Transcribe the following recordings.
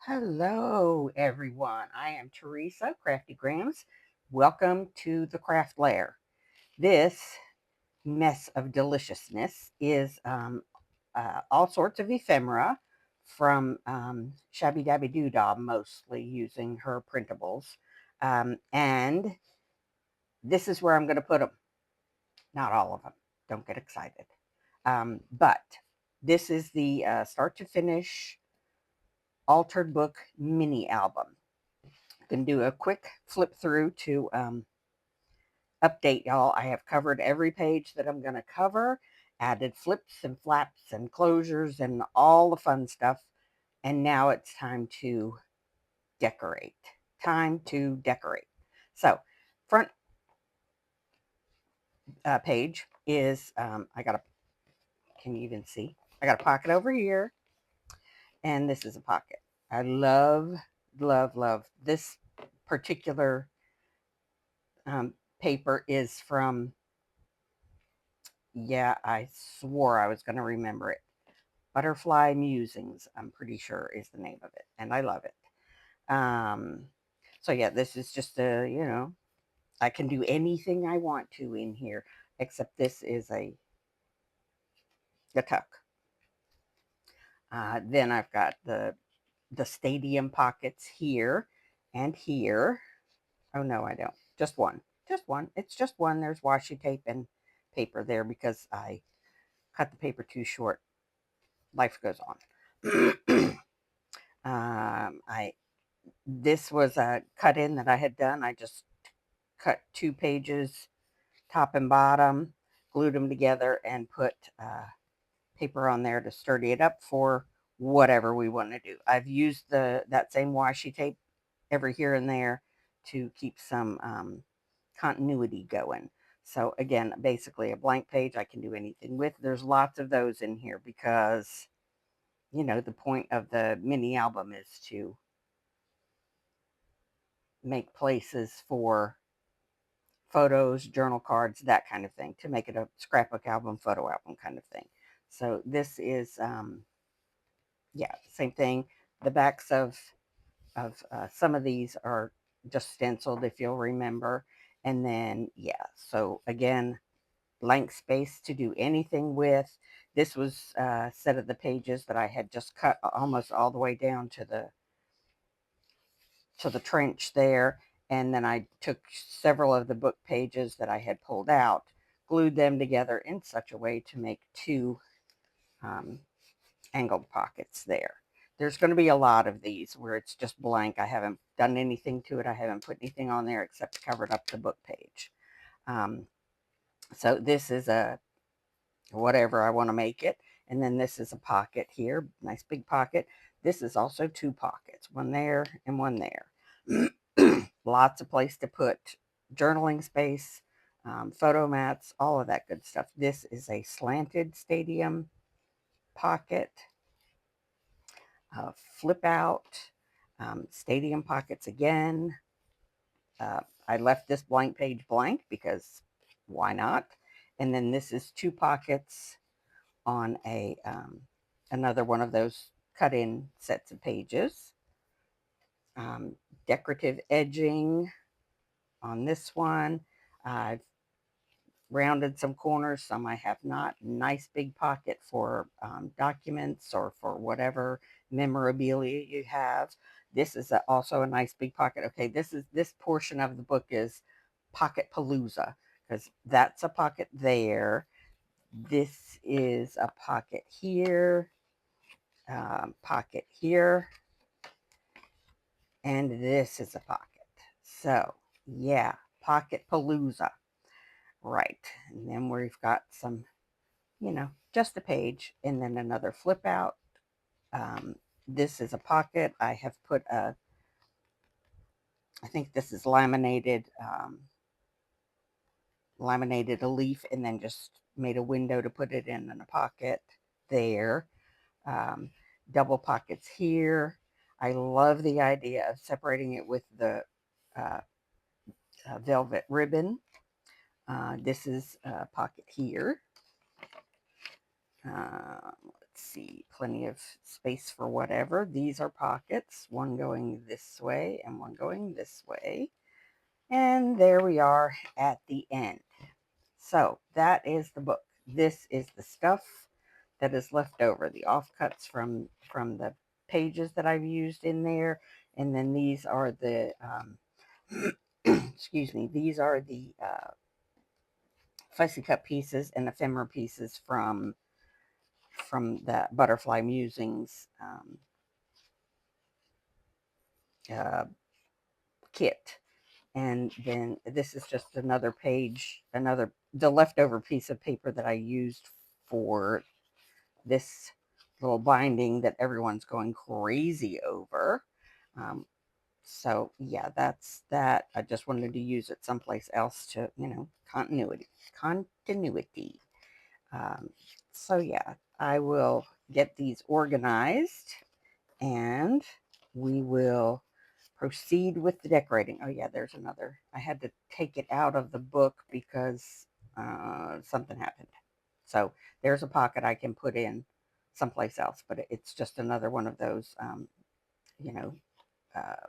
Hello, everyone. I am Teresa, Crafty Grams. Welcome to the Craft Lair. This mess of deliciousness is all sorts of ephemera from Shabby Dabby Doodah, mostly using her printables. And this is where I'm going to put them. Not all of them. Don't get excited. But this is the start to finish altered book mini album. Can do a quick flip through to update y'all. I have covered every page that I'm going to cover, added flips and flaps and closures and all the fun stuff. And now it's time to decorate. Time to decorate. So, front page is I got a, can you even see? I got a pocket over here, and this is a pocket. I love this particular paper is from, yeah, I swore I was going to remember it. Butterfly Musings, I'm pretty sure is the name of it, and I love it. So yeah, this is just I can do anything I want to in here, except this is a tuck. Then I've got the stadium pockets here and here. Oh no, I don't. Just one. Just one. It's just one. There's washi tape and paper there because I cut the paper too short. Life goes on. I This was a cut in that I had done. I just cut 2 pages, top and bottom, glued them together, and put paper on there to sturdy it up for whatever we want to do. I've used that same washi tape every here and there to keep some continuity going. So again, basically a blank page I can do anything with. There's lots of those in here because the point of the mini album is to make places for photos, journal cards, that kind of thing, to make it a scrapbook album, photo album kind of thing. So this is, yeah, same thing. The backs of some of these are just stenciled, if you'll remember. And then, yeah, so again, blank space to do anything with. This was a set of the pages that I had just cut almost all the way down to the trench there. And then I took several of the book pages that I had pulled out, glued them together in such a way to make two um, angled pockets there. There's going to be a lot of these where it's just blank. I haven't done anything to it. I haven't put anything on there except covered up the book page. Um, so this is a whatever I want to make it. And then this is a pocket here, nice big pocket. This is also 2 pockets, one there and one there. Lots of place to put journaling space, photo mats, all of that good stuff. This is a slanted stadium pocket, flip out, stadium pockets again. I left this blank page blank because why not? And then this is 2 pockets on another one of those cut-in sets of pages. Decorative edging on this one. I've rounded some corners, some I have not. Nice big pocket for documents or for whatever memorabilia you have. This is also a nice big pocket. Okay, this portion of the book is Pocket Palooza because that's a pocket there. This is a pocket here, pocket here, and this is a pocket. So yeah, Pocket Palooza. Right. And then we've got some, just a page and then another flip out. This is a pocket. I have put I think this is laminated a leaf and then just made a window to put it in a pocket there. Um, Double pockets here. I love the idea of separating it with the uh, velvet ribbon. This is a pocket here. Let's see, plenty of space for whatever. These are pockets, one going this way and one going this way. And there we are at the end. So that is the book. This is the stuff that is left over, the offcuts from the pages that I've used in there. And then these are the, excuse me, these are the fussy cut pieces and ephemera pieces from the Butterfly Musings uh, kit. And then this is just another page, the leftover piece of paper that I used for this little binding that everyone's going crazy over. Um, so yeah, that's that. I just wanted to use it someplace else to, continuity. Um, so yeah, I will get these organized and we will proceed with the decorating. Oh yeah, there's another. I had to take it out of the book because something happened. So there's a pocket I can put in someplace else, but it's just another one of those, you know,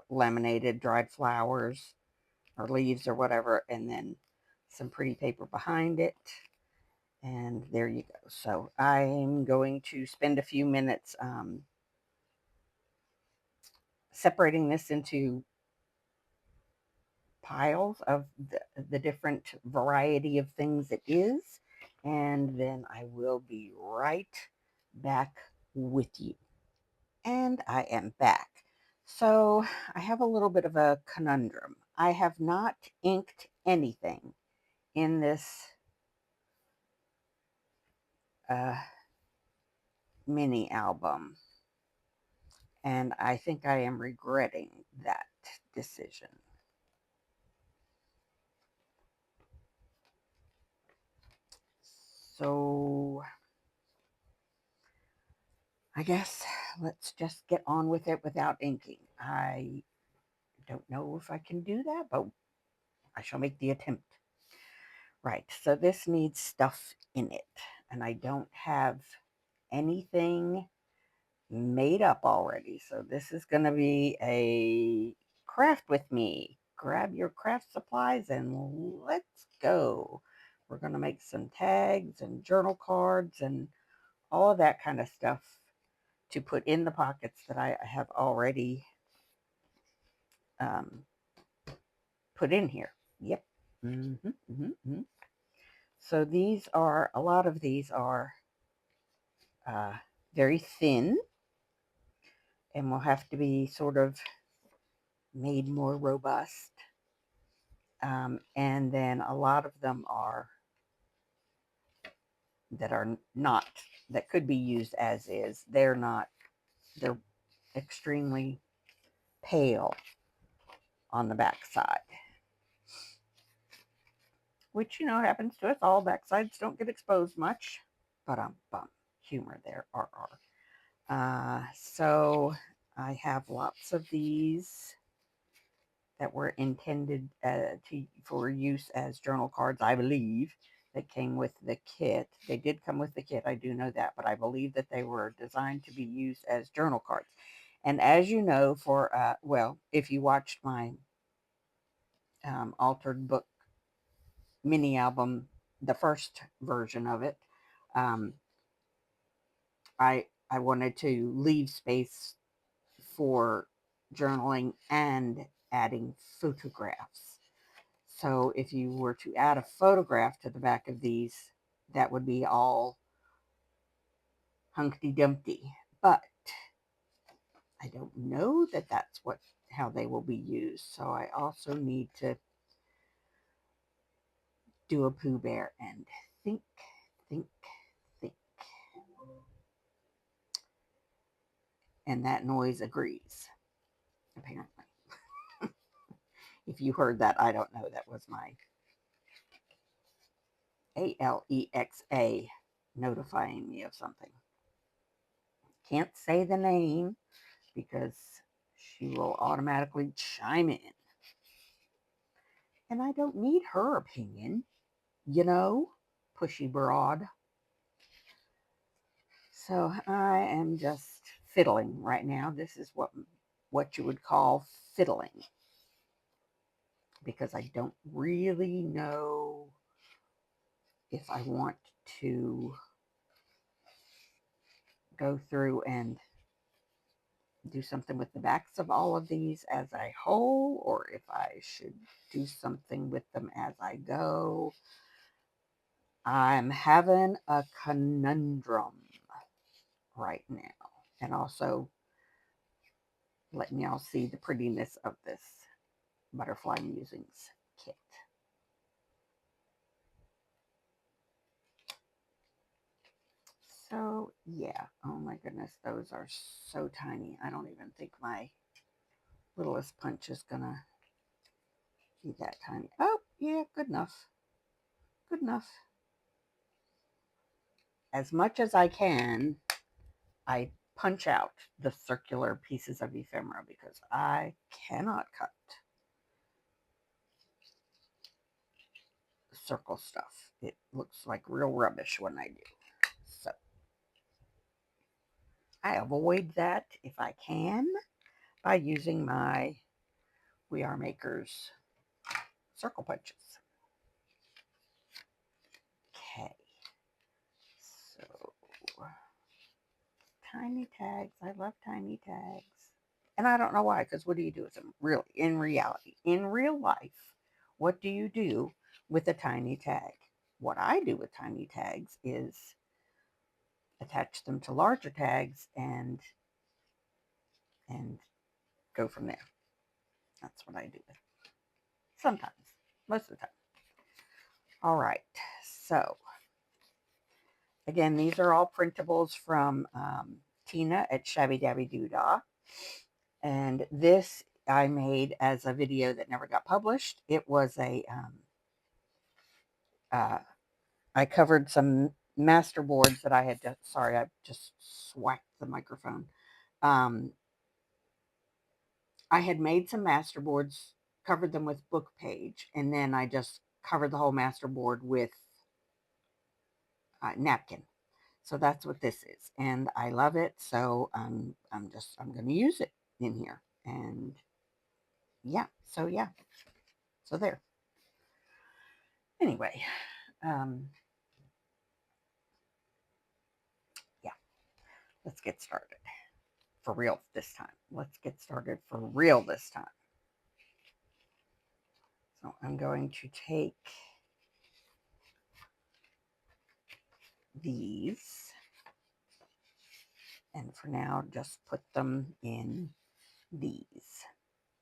laminated dried flowers or leaves or whatever, and then some pretty paper behind it. And there you go. So I'm going to spend a few minutes separating this into piles of the different variety of things it is. And then I will be right back with you. And I am back. So I have a little bit of a conundrum. I have not inked anything in this uh, mini album. And I think I am regretting that decision. So I guess let's just get on with it without inking. I don't know if I can do that, but I shall make the attempt. Right, so this needs stuff in it, and I don't have anything made up already. So this is going to be a craft with me. Grab your craft supplies and let's go. We're going to make some tags and journal cards and all of that kind of stuff to put in the pockets that I have already um, put in here. Yep. So these are, a lot of these are uh, very thin and will have to be sort of made more robust. And then a lot of them are that are not, that could be used as is. They're not, they're extremely pale on the back side, which, happens to us all. Backsides don't get exposed much, but bum, humor there, RR. So I have lots of these that were intended for use as journal cards, I believe, that came with the kit. They did come with the kit, I do know that, but I believe that they were designed to be used as journal cards. And as you know, if you watched my altered book mini album, the first version of it, um, I wanted to leave space for journaling and adding photographs. So if you were to add a photograph to the back of these, that would be all Humpty Dumpty. But I don't know that that's how they will be used. So I also need to do a Pooh Bear and think, think, think. And that noise agrees, apparently. If you heard that, I don't know. That was my Alexa notifying me of something. Can't say the name because she will automatically chime in. And I don't need her opinion, pushy broad. So I am just fiddling right now. This is what you would call fiddling, because I don't really know if I want to go through and do something with the backs of all of these as a whole, or if I should do something with them as I go. I'm having a conundrum right now, and also letting y'all see the prettiness of this butterfly musings kit. So yeah, oh my goodness, those are so tiny. I don't even think my littlest punch is gonna be that tiny. Oh yeah, good enough. Good enough. As much as I can, I punch out the circular pieces of ephemera because I cannot cut circle stuff. It looks like real rubbish when I do. So I avoid that if I can by using my We Are Makers circle punches. Okay, so tiny tags. I love tiny tags. And I don't know why, because what do you do with them? Really, in reality, in real life, what do you do with a tiny tag? What I do with tiny tags is attach them to larger tags and go from there. That's what I do with it. Sometimes, most of the time. All right, so again, these are all printables from Tina at Shabby Dabby Doodah. And this I made as a video that never got published. It was I covered some master boards that I had to, sorry, I just swacked the microphone. Um, I had made some master boards, covered them with book page, and then I just covered the whole master board with napkin. So that's what this is, and I love it. So I'm going to use it in here, and yeah. So there. Anyway, um, yeah. Let's get started for real this time. Let's get started for real this time. So I'm going to take these, and for now just put them in these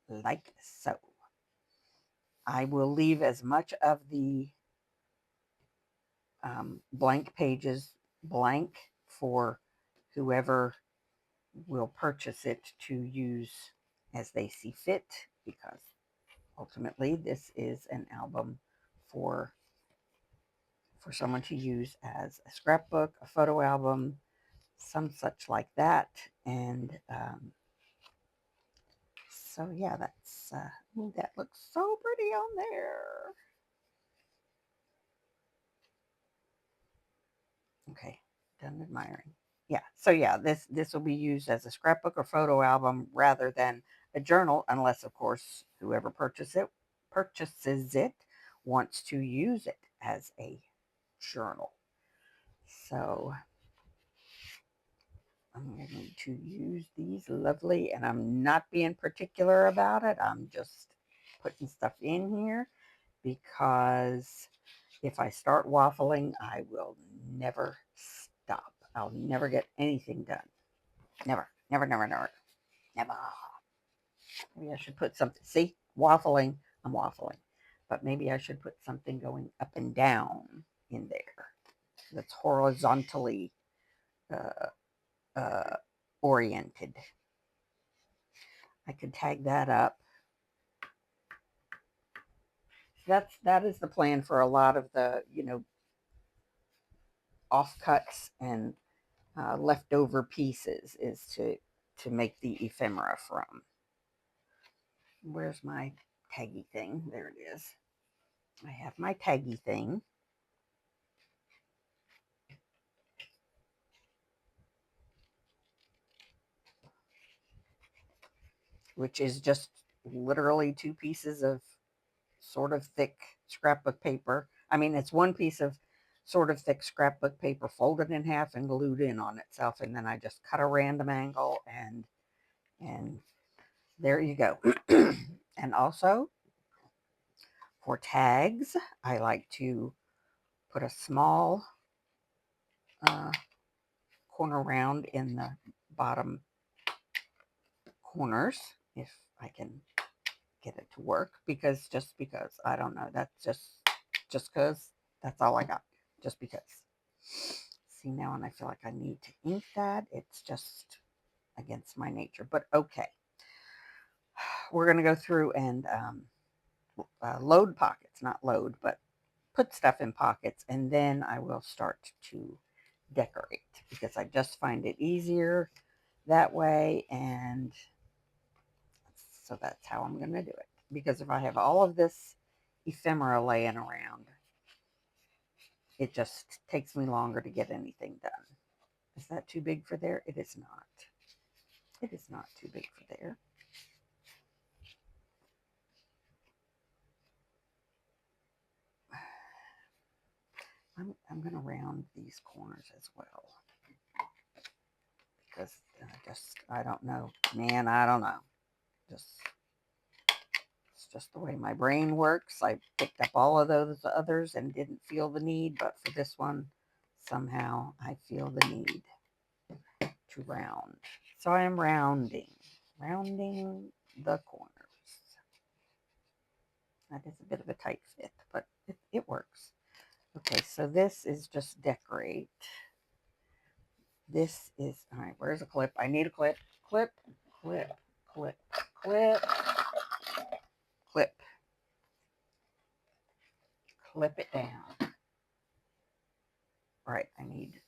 like so. I will leave as much of the blank pages blank for whoever will purchase it to use as they see fit, because ultimately this is an album for someone to use as a scrapbook, a photo album, some such like that. And so yeah, that's ooh, that looks so pretty on there. Okay, done admiring. Yeah, so yeah, this will be used as a scrapbook or photo album rather than a journal, unless of course whoever purchases it wants to use it as a journal. So I'm going to use these lovely, and I'm not being particular about it. I'm just putting stuff in here because if I start waffling, I will never stop. I'll never get anything done. Never, never, never, never, never. Maybe I should put something. See, waffling, I'm waffling. But maybe I should put something going up and down in there that's horizontally uh, uh, oriented. I could tag that up. That is the plan for a lot of the offcuts and leftover pieces, is to make the ephemera from. Where's my taggy thing? There it is. I have my taggy thing. which is just literally two pieces of sort of thick scrapbook paper. I mean, it's one piece of sort of thick scrapbook paper folded in half and glued in on itself, and then I just cut a random angle, and there you go. And also for tags, I like to put a small uh, corner round in the bottom corners if I can get it to work, because I don't know, that's just because that's all I got, just because. See, now, and I feel like I need to ink that. It's just against my nature, but okay. We're going to go through and load pockets, not load, but put stuff in pockets, and then I will start to decorate, because I just find it easier that way, and so that's how I'm going to do it. Because if I have all of this ephemera laying around, it just takes me longer to get anything done. Is that too big for there? It is not. It is not too big for there. I'm going to round these corners as well, because I don't know. Man, I don't know. It's just the way my brain works. I picked up all of those others and didn't feel the need, but for this one, somehow I feel the need to round. So I am rounding the corners. That is a bit of a tight fit, but it works. Okay, so this is just decorate. This is, all right, where's a clip? I need a clip. Clip, clip, clip, clip, clip. Clip it down. All right, I need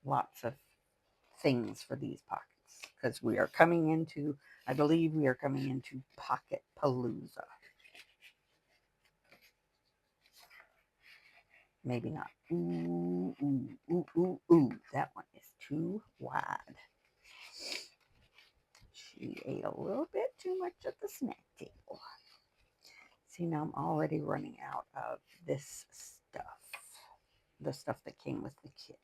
lots of things for these pockets, because we are coming into, I believe we are coming into Pocket Palooza. Maybe not. Ooh, ooh, ooh, ooh, ooh. That one is too wide. She ate a little bit too much at the snack table. See, now I'm already running out of this stuff. The stuff that came with the kit.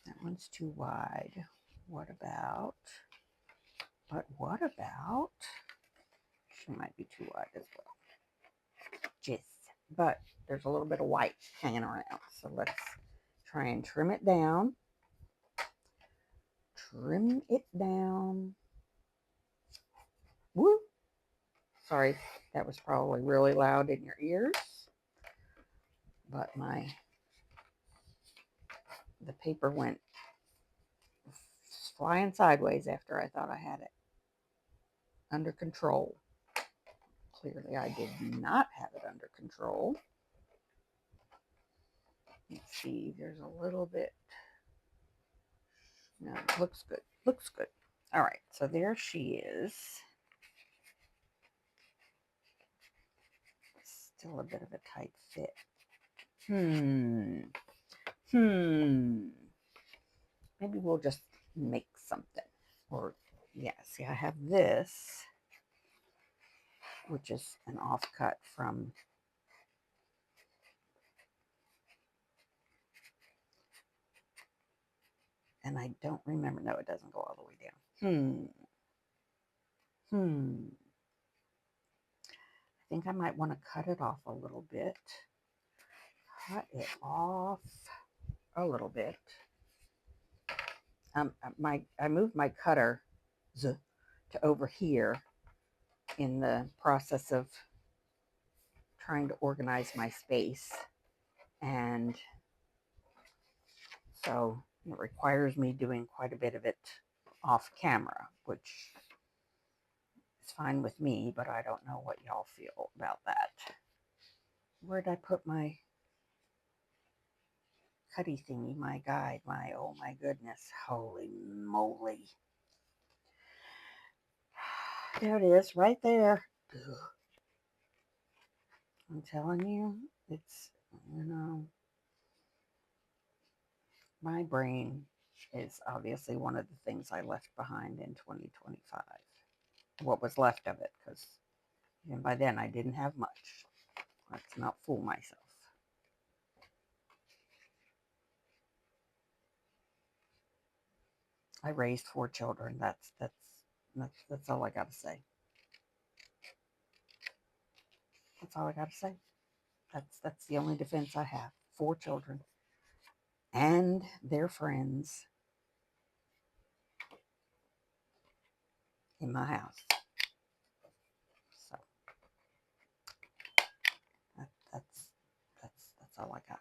That one's too wide. What about? She might be too wide as well. Just. But there's a little bit of white hanging around. So let's try and trim it down. Trim it down. Woo! Sorry, that was probably really loud in your ears. But the paper went flying sideways after I thought I had it under control. Clearly, I did not have it under control. Let's see, there's a little bit. No, it looks good. Looks good. All right, so there she is. Still a bit of a tight fit. Maybe we'll just make something. Or, yeah, see, I have this, which is an offcut from, and I don't remember. No, it doesn't go all the way down. I think I might want to cut it off a little bit. Cut it off a little bit. I moved my cutter to over here in the process of trying to organize my space, and so it requires me doing quite a bit of it off camera, which is fine with me, but I don't know what y'all feel about that. Where'd I put my cutty thingy, my guide, oh my goodness, holy moly. There it is, right there. Ugh. I'm telling you, it's, my brain is obviously one of the things I left behind in 2025. what was left of it, because by then I didn't have much. Let's not fool myself. I raised 4 children. That's all I got to say. That's all I got to say. That's the only defense I have. 4 children and their friends in my house. So that's all I got.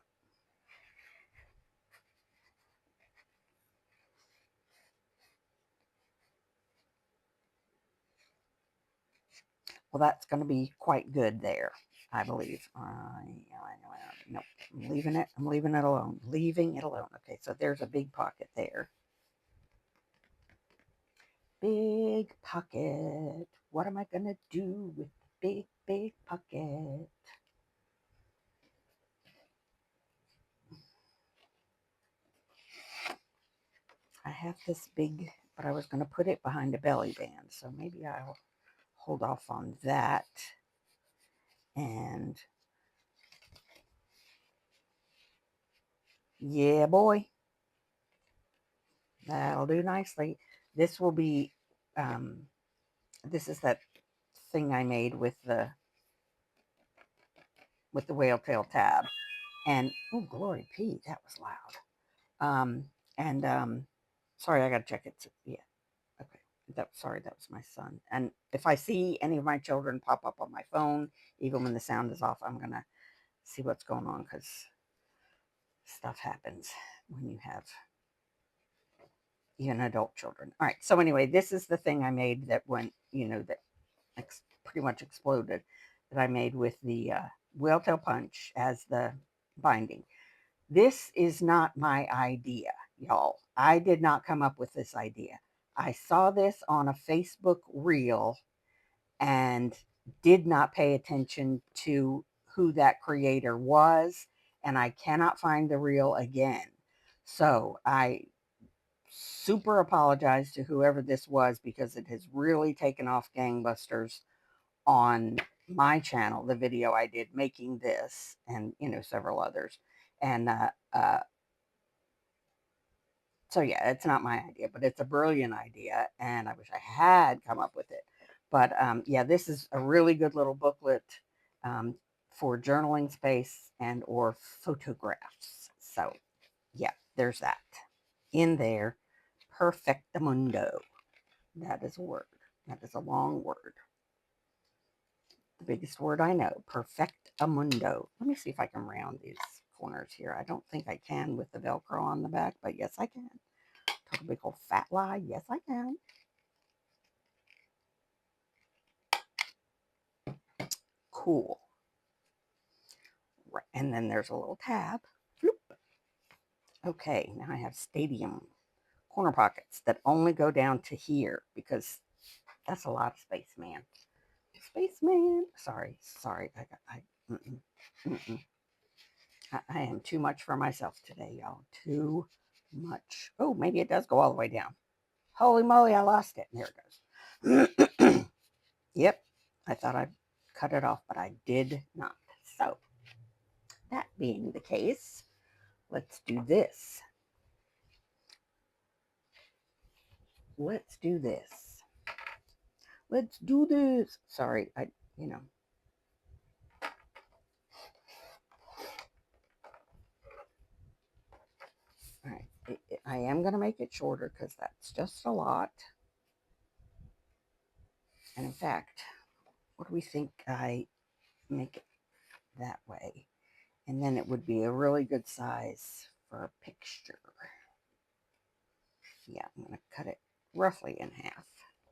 Well, that's going to be quite good there, I believe. Nope, I'm leaving it. I'm leaving it alone. Leaving it alone. Okay, so there's a big pocket there. Big pocket. What am I going to do with the big pocket? I have this big, but I was going to put it behind a belly band, so maybe I'll hold off on that. And yeah, boy, that'll do nicely. This will be, this is that thing I made with the whale tail tab. And oh, glory Pete, that was loud. And sorry, I gotta check it. Yeah, okay. Sorry, that was my son. And if I see any of my children pop up on my phone, even when the sound is off, I'm gonna see what's going on, because stuff happens when you have even adult children. All right. So anyway, this is the thing I made that went, that pretty much exploded, that I made with the whale tail punch as the binding. This is not my idea, y'all. I did not come up with this idea. I saw this on a Facebook reel and did not pay attention to who that creator was, and I cannot find the reel again. So I super apologize to whoever this was, because it has really taken off gangbusters on my channel, the video I did making this, and several others. And so yeah, it's not my idea, but it's a brilliant idea, and I wish I had come up with it. But yeah, this is a really good little booklet for journaling space and or photographs. So yeah, there's that in there. Perfectamundo. That is a word. That is a long word. The biggest word I know. Perfectamundo. Let me see if I can round these corners here. I don't think I can with the Velcro on the back, but yes, I can. Talk a big old fat lie. Yes, I can. Cool. Right. And then there's a little tab. Floop. Okay, now I have stadium corner pockets that only go down to here, because that's a lot of space, man. Spaceman. Sorry. Mm-mm, mm-mm. I am too much for myself today, y'all. Too much. Oh, maybe it does go all the way down. Holy moly, I lost it. There it goes. Yep. I thought I'd cut it off, but I did not. So, that being the case, let's do this. Let's do this. Let's do this. Sorry, all right. I am going to make it shorter, because that's just a lot. And in fact, what do we think I make it that way? And then it would be a really good size for a picture. Yeah, I'm going to cut it roughly in half,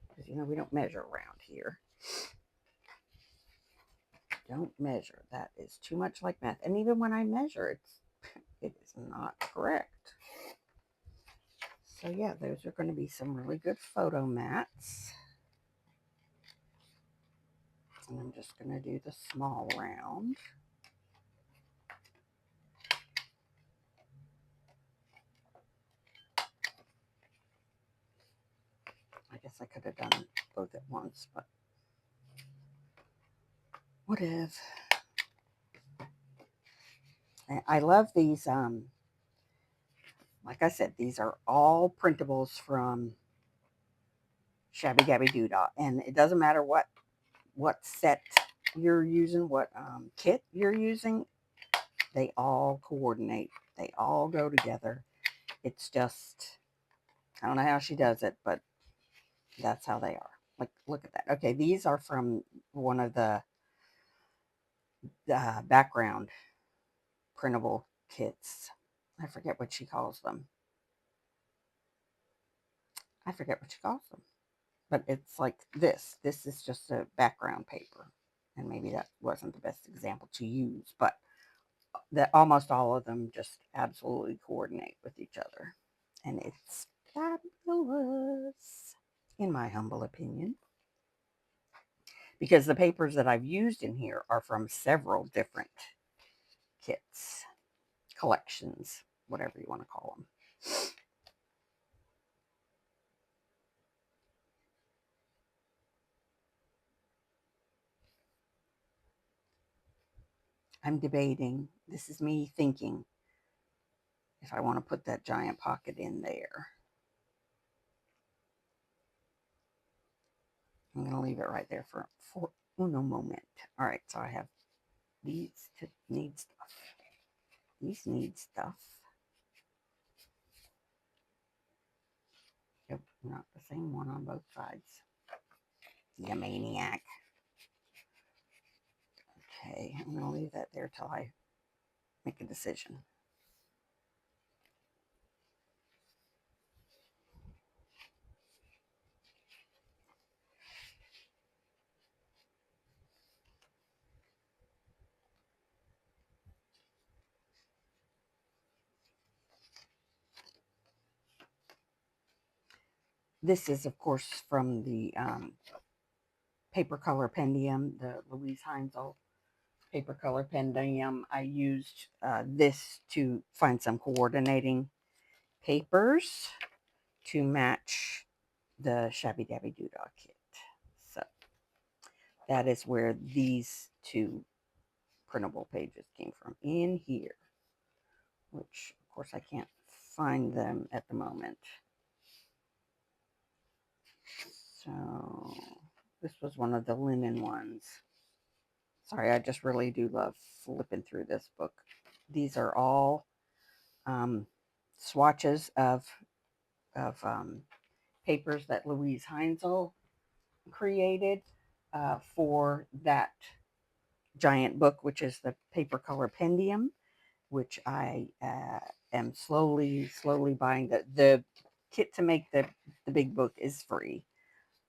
because we don't measure around here. Don't measure. That is too much like math. And even when I measure, it is not correct. So yeah, those are going to be some really good photo mats. And I'm just going to do the small round. I guess I could have done both at once. ones, but whatever. I love these. Like I said, these are all printables from Shabby Gabby Doodah, and it doesn't matter what set you're using, what kit you're using. They all coordinate. They all go together. It's just, I don't know how she does it, but that's how they are. Like, look at that. Okay, these are from one of the background printable kits. I forget what she calls them. I forget what she calls them. But it's like this. This is just a background paper. And maybe that wasn't the best example to use, but that almost all of them just absolutely coordinate with each other. And it's fabulous, in my humble opinion. Because the papers that I've used in here are from several different kits, collections, whatever you want to call them. I'm debating. This is me thinking if I want to put that giant pocket in there. I'm going to leave it right there for uno moment. All right, so I have these to need stuff. These need stuff. Yep, not the same one on both sides. You maniac. Okay, I'm going to leave that there till I make a decision. This is, of course, from the Paper Colorpendium, the Louise Heinzel Paper Colorpendium. I used this to find some coordinating papers to match the Shabby Dabby Doodah kit. So that is where these two printable pages came from, in here, which of course I can't find them at the moment. So this was one of the linen ones. Sorry, I just really do love flipping through this book. These are all swatches of papers that Louise Heinzel created for that giant book, which is the Paper Colorpendium, which I am slowly buying. The kit to make the big book is free,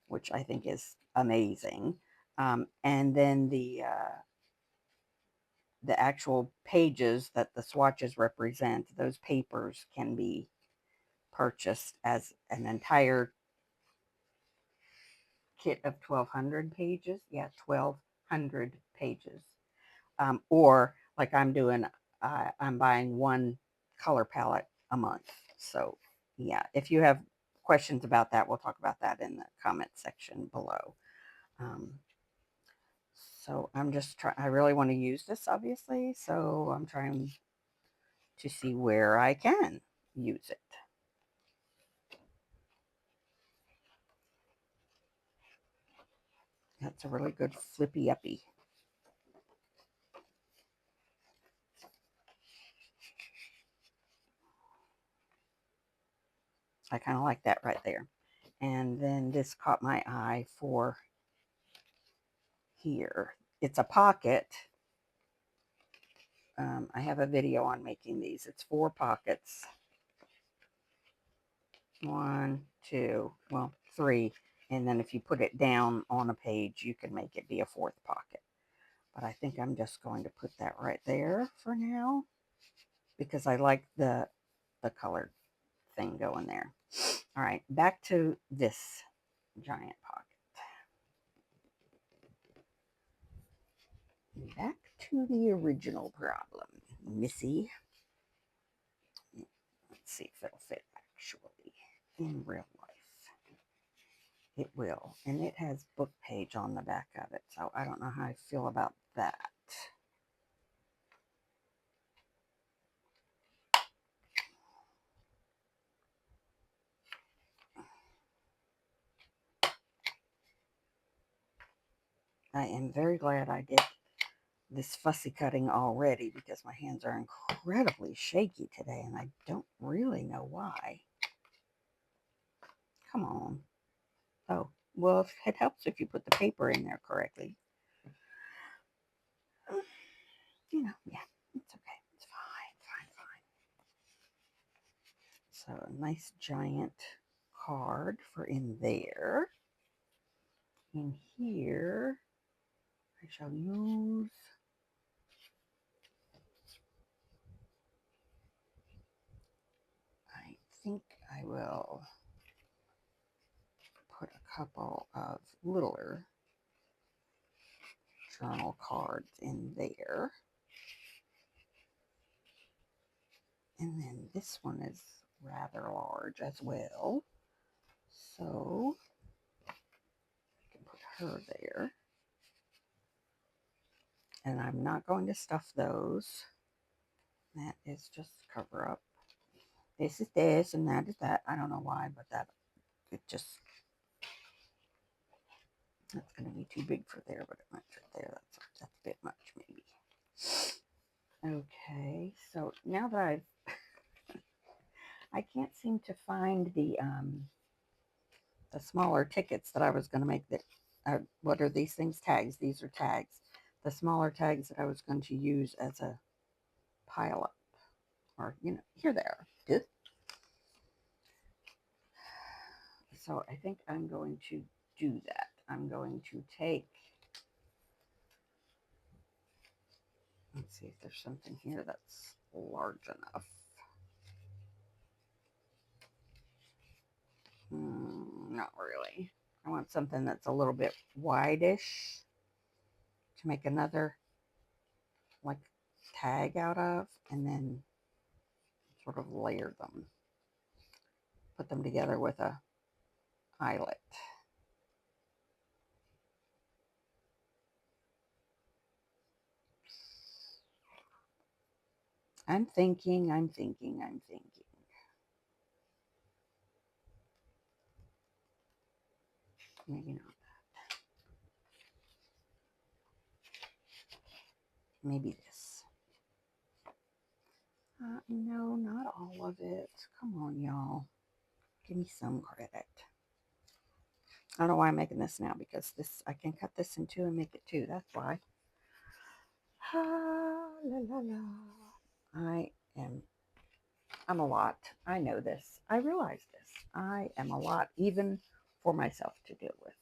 which I think is amazing. And then the actual pages that the swatches represent, those papers can be purchased as an entire kit of 1,200 pages. Yeah, 1,200 pages. Or like I'm doing, I'm buying one color palette a month. So yeah, if you have questions about that, we'll talk about that in the comment section below. So I'm just trying, I really want to use this, obviously. So I'm trying to see where I can use it. That's a really good flippy uppy. I kind of like that right there. And then this caught my eye for here. It's a pocket. I have a video on making these. It's 4 pockets. 1, 2, well, 3. And then if you put it down on a page, you can make it be a 4th pocket. But I think I'm just going to put that right there for now, because I like the colored thing going there. All right, back to this giant pocket. Back to the original problem, Missy. Let's see if it'll fit actually in real life. It will. And it has book page on the back of it. So I don't know how I feel about that. I am very glad I did this fussy cutting already because my hands are incredibly shaky today and I don't really know why. Come on. Oh, well, it helps if you put the paper in there correctly. You know, yeah, it's okay. It's fine, fine, fine. So a nice giant card for in there. In here, I shall use I think I will put a couple of littler journal cards in there. And then this one is rather large as well. So I can put her there. And I'm not going to stuff those. That is just cover up. This is this and that is that. I don't know why, but that it just that's going to be too big for there, but it might fit there. That's a bit much maybe. Okay, so now that I can't seem to find the smaller tickets that I was going to make. That what are these things? Tags. These are tags. The smaller tags that I was going to use as a pile up, or here they are. Good. So I think I'm going to do that. I'm going to take. Let's see if there's something here that's large enough. Not really. I want something that's a little bit wide-ish to make another like tag out of, and then sort of layer them, put them together with a eyelet. I'm thinking. Maybe not. Maybe this. No, not all of it. Come on, y'all. Give me some credit. I don't know why I'm making this now, because this I can cut this in two and make it two. That's why. La, la, la. I'm a lot. I know this. I realize this. I am a lot, even for myself to deal with.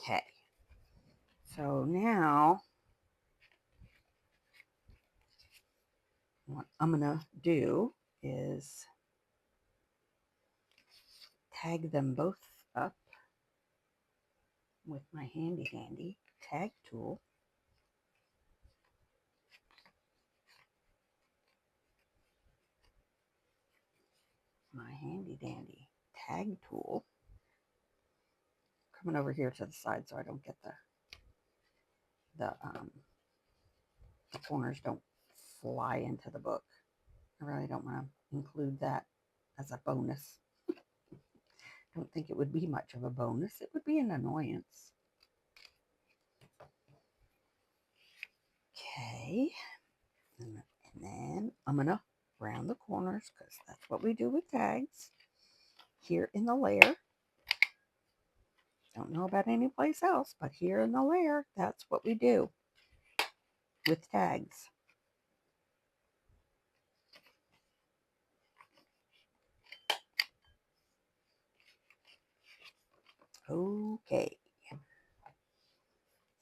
Okay. So now what I'm going to do is tag them both up with my handy dandy tag tool. My handy dandy tag tool. Coming over here to the side so I don't get the corners don't fly into the book. I really don't want to include that as a bonus. Don't think it would be much of a bonus. It would be an annoyance. Okay. And then I'm going to round the corners, because that's what we do with tags here in the layer. Don't know about any place else, but here in the layer, that's what we do with tags. Okay.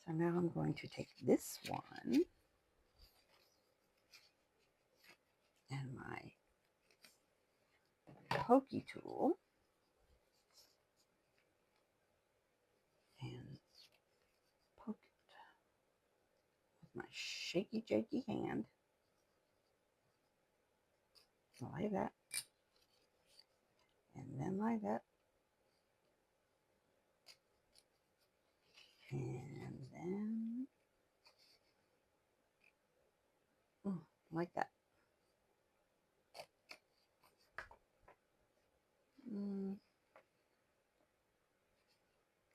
So now I'm going to take this one and my pokey tool and poke it with my shaky, jakey hand. like that, and then like that, and then like that.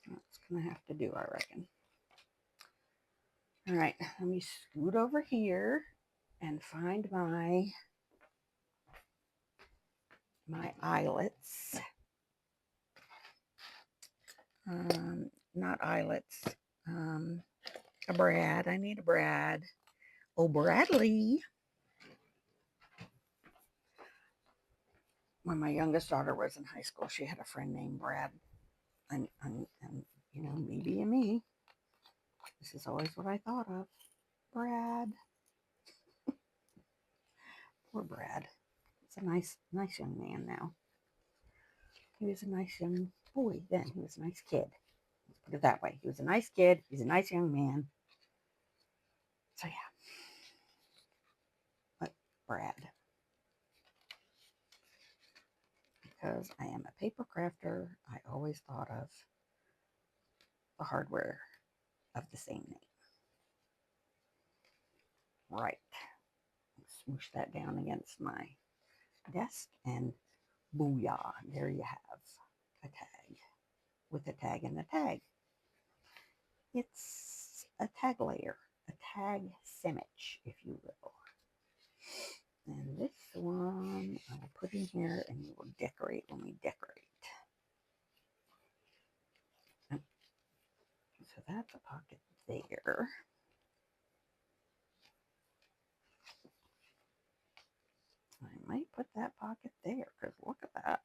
That's gonna have to do, I reckon. All right, let me scoot over here and find my eyelets. Not eyelets. A brad. I need a brad. Oh, Bradley. When my youngest daughter was in high school, she had a friend named Brad. And you know, me being me, this is always what I thought of. Brad. Poor Brad. He's a nice young man now. He was a nice young boy then. He was a nice kid. Let's put it that way. He was a nice kid. He's a nice young man. So yeah. But Brad. Because I am a paper crafter, I always thought of the hardware of the same name. Right. Smoosh that down against my desk and booyah. There you have a tag with a tag and a tag. It's a tag layer, a tag sandwich, if you will. And this one I will put in here and we will decorate when we decorate. So that's a pocket there. I might put that pocket there because look at that.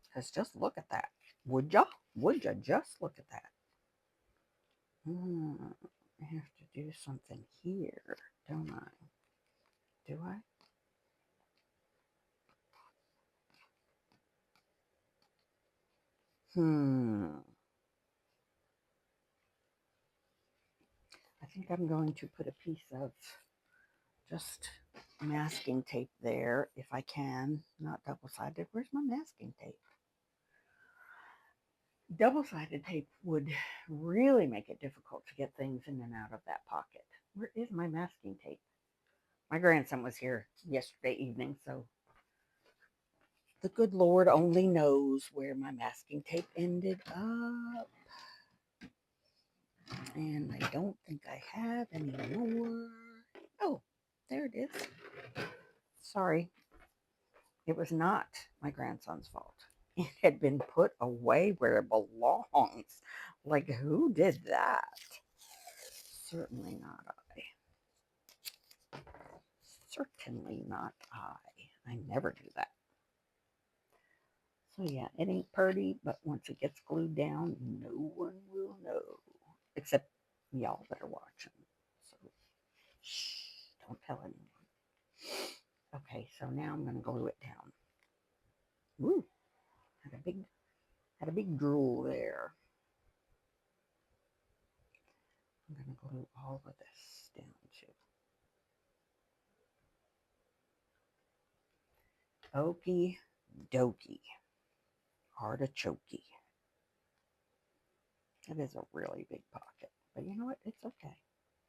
Because just look at that. Would ya? Would ya just look at that? I have to do something here, don't I? Do I? I think I'm going to put a piece of just masking tape there if I can. Not double-sided. Where's my masking tape? Double-sided tape would really make it difficult to get things in and out of that pocket. Where is my masking tape? My grandson was here yesterday evening, so the good Lord only knows where my masking tape ended up. And I don't think I have any more. Oh, there it is. Sorry. It was not my grandson's fault. It had been put away where it belongs. Like, who did that? Certainly not I. Certainly not I. I never do that. So yeah, it ain't pretty, but once it gets glued down, no one will know. Except y'all that are watching. So, shh, don't tell anyone. Okay, so now I'm going to glue it down. Woo, had a big drool there. I'm going to glue all of this down too. Okie dokie. Artichoke. It is a really big pocket. But you know what? It's okay.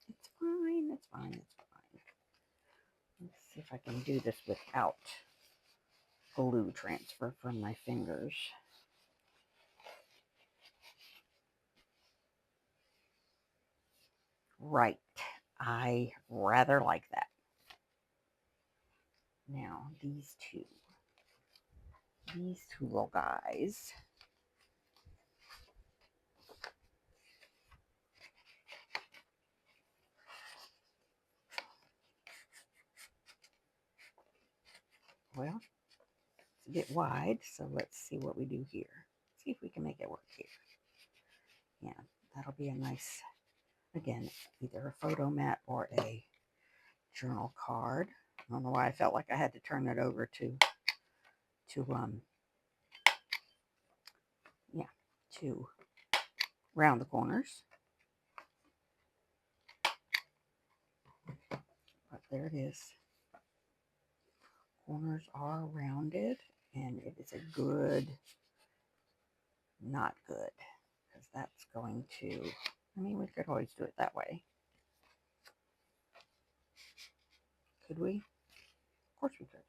It's fine. It's fine. It's fine. Let's see if I can do this without glue transfer from my fingers. Right. I rather like that. Now, these two little guys. Well, it's a bit wide, so let's see what we do here. See if we can make it work here. Yeah, that'll be a nice, again, either a photo mat or a journal card. I don't know why I felt like I had to turn it over to round the corners. But there it is. corners are rounded, and it is a good, not good, because that's going to, I mean, we could always do it that way. Could we? Of course we could.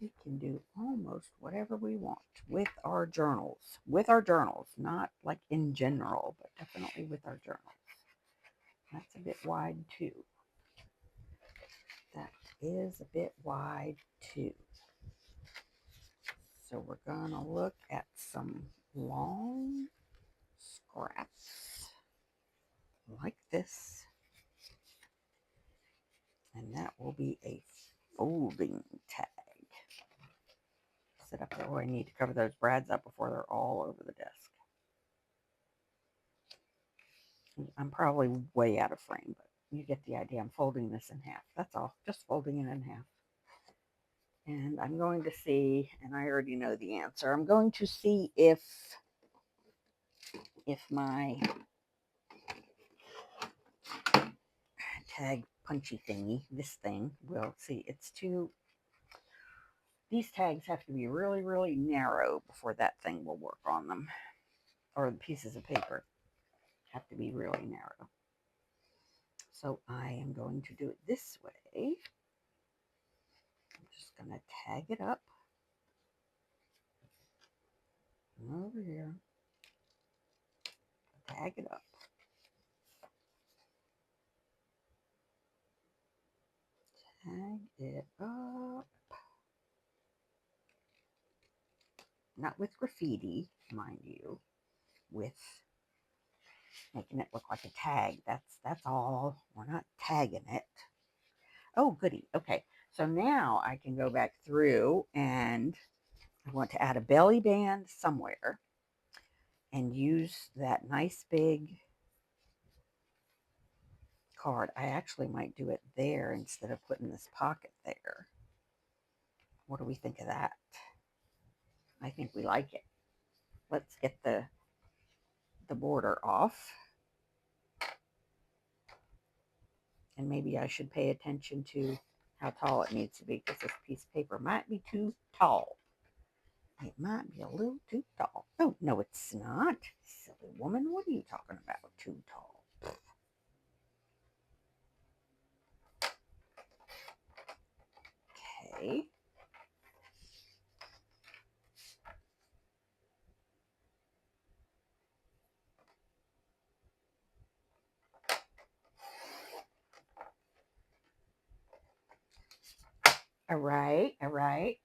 We can do almost whatever we want with our journals. With our journals, not like in general, but definitely with our journals. That's a bit wide too. That is a bit wide too. So we're going to look at some long scraps like this. And that will be a folding tag. Sit up there. Oh, I need to cover those brads up before they're all over the desk. I'm probably way out of frame, but you get the idea. I'm folding this in half. That's all. Just folding it in half. And I'm going to see, and I already know the answer. I'm going to see if my tag punchy thingy, this thing, will see. It's too, these tags have to be really, really narrow before that thing will work on them. Or the pieces of paper have to be really narrow. So I am going to do it this way. I'm just going to tag it up. Over here. Tag it up. Tag it up. Not with graffiti, mind you. With making it look like a tag. That's all. We're not tagging it. Oh, goody. Okay. So now I can go back through, and I want to add a belly band somewhere and use that nice big card. I actually might do it there instead of putting this pocket there. What do we think of that? I think we like it. Let's get the border off. And maybe I should pay attention to how tall it needs to be, because this piece of paper might be too tall. It might be a little too tall. Oh, no, it's not. Silly woman, what are you talking about? Too tall. Okay. All right, all right.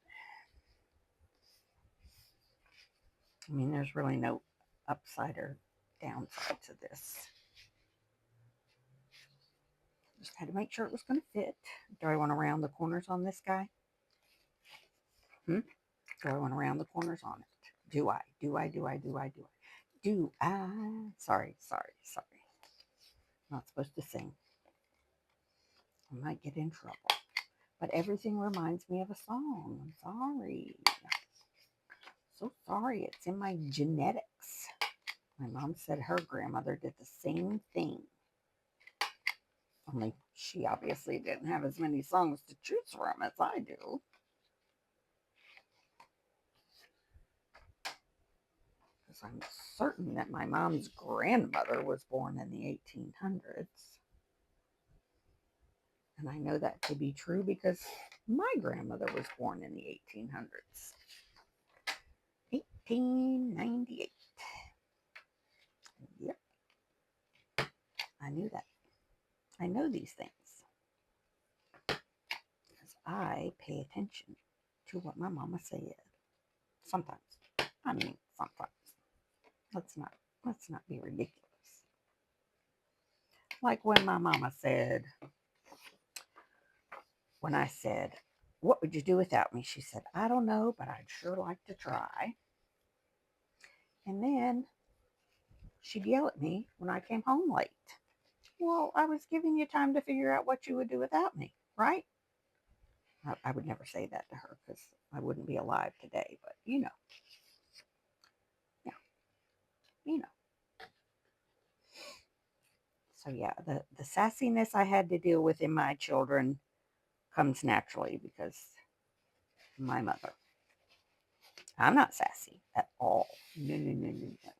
I mean, there's really no upside or downside to this. Just had to make sure it was going to fit. Do I want to round the corners on this guy? Do I want to round the corners on it? Do I? Sorry. Not supposed to sing. I might get in trouble. But everything reminds me of a song. I'm sorry. So sorry. It's in my genetics. My mom said her grandmother did the same thing. Only she obviously didn't have as many songs to choose from as I do. Because I'm certain that my mom's grandmother was born in the 1800s. And I know that to be true because my grandmother was born in the 1800s. 1898. Yep. I knew that. I know these things. Because I pay attention to what my mama said. Sometimes. I mean, sometimes. Let's not be ridiculous. Like when my mama said, when I said, "What would you do without me?" She said, "I don't know, but I'd sure like to try." And then she'd yell at me when I came home late. Well, I was giving you time to figure out what you would do without me, right? I would never say that to her because I wouldn't be alive today, but yeah, you know. So yeah, the sassiness I had to deal with in my children comes naturally because my mother. I'm not sassy at all. No, no, no, no, no.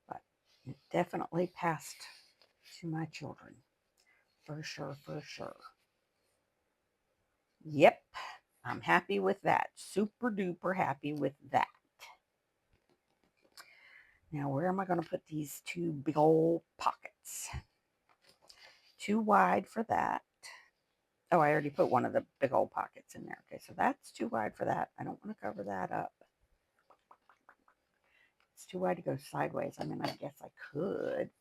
But it definitely passed to my children. For sure, for sure. Yep, I'm happy with that. Super duper happy with that. Now, where am I going to put these two big old pockets? Too wide for that. Oh, I already put one of the big old pockets in there. Okay, so that's too wide for that. I don't want to cover that up. It's too wide to go sideways. I mean, I guess I could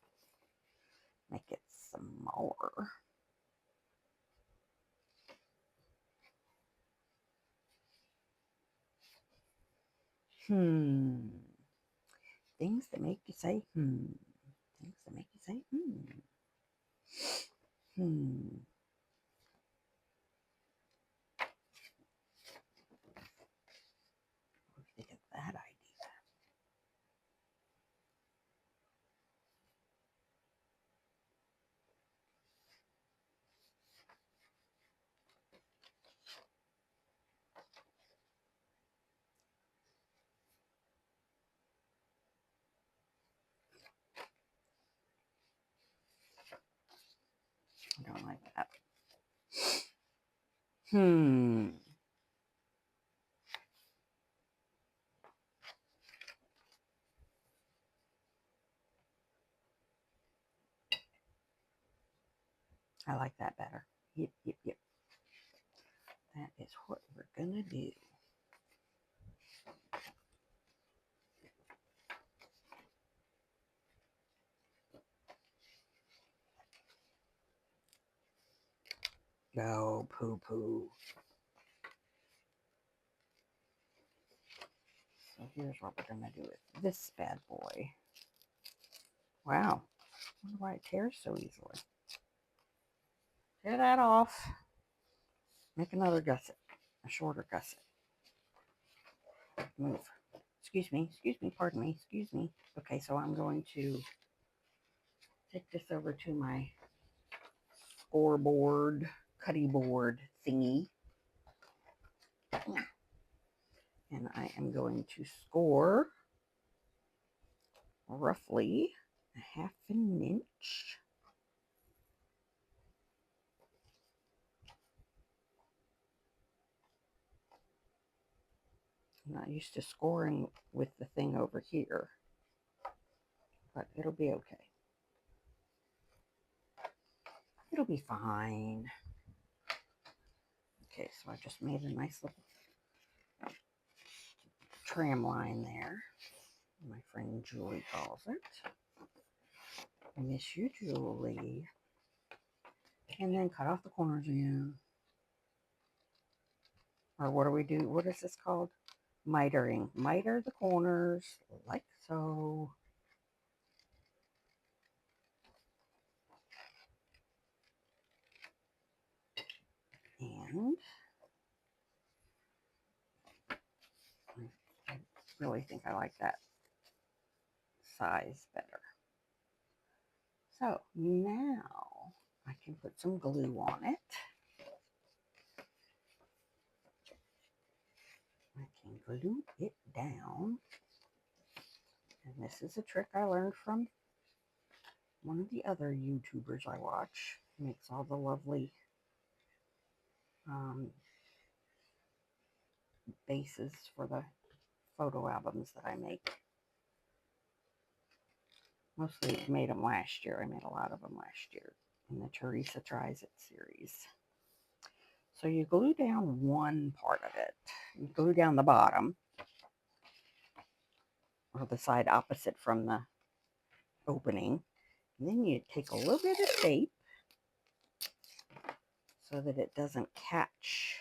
make it smaller. Things that make you say, Things that make you say, What do you think of that idea? I don't like that. I like that better. Yep, yep, yep. That is what we're gonna do. Go poo poo. So here's what we're gonna do with this bad boy. Wow. I wonder why it tears so easily. Tear that off. Make another gusset. A shorter gusset. Move. Excuse me, pardon me, excuse me. Okay, so I'm going to take this over to my scoreboard, cutty board thingy. And I am going to score roughly a half an inch. I'm not used to scoring with the thing over here, but it'll be okay. It'll be fine. Okay, so I just made a nice little tram line there. My friend Julie calls it. I miss you, Julie. And then cut off the corners again. Or what do we do? What is this called? Mitering. Miter the corners like so. And I really think I like that size better. So now I can put some glue on it. I can glue it down. And this is a trick I learned from one of the other YouTubers I watch. He makes all the lovely bases for the photo albums that I make. Mostly made them last year. I made a lot of them last year in the Teresa Tries It series. So you glue down one part of it. You glue down the bottom, or the side opposite from the opening. And then you take a little bit of tape so that it doesn't catch.